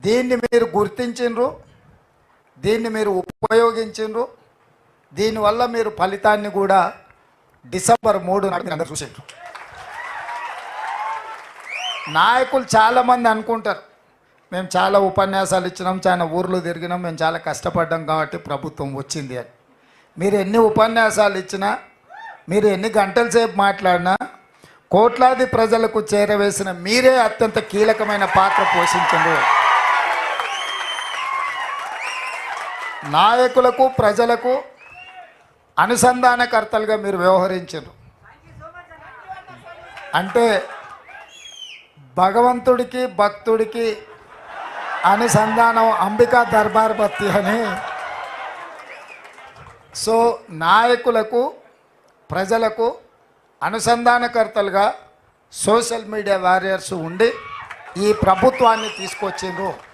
దీన్ని మీరు గుర్తించిండ్రు, దీన్ని మీరు ఉపయోగించిండ్రు, దీనివల్ల మీరు ఫలితాన్ని కూడా డిసెంబర్ 3 నాడు అందరూ చూసిండ్రు. నాయకులు చాలామంది అనుకుంటారు మేము చాలా ఉపన్యాసాలు ఇచ్చినాం, చాలా ఊర్లు తిరిగినాం, మేము చాలా కష్టపడ్డాం కాబట్టి ప్రభుత్వం వచ్చింది అని. మీరు ఎన్ని ఉపన్యాసాలు ఇచ్చినా, మీరు ఎన్ని గంటల సేపు మాట్లాడినా, కోట్లాది ప్రజలకు చేరవేసిన మీరే అత్యంత కీలకమైన పాత్ర పోషించండి. నాయకులకు ప్రజలకు అనుసంధానకర్తలుగా మీరు వ్యవహరించారు. అంటే భగవంతుడికి భక్తుడికి అనుసంధానం అంబికా దర్బార్ బత్తి అని. సో నాయకులకు ప్రజలకు అనుసంధానకర్తలుగా సోషల్ మీడియా వారియర్స్ ఉండి ఈ ప్రభుత్వాన్ని తీసుకొచ్చిండ్రు.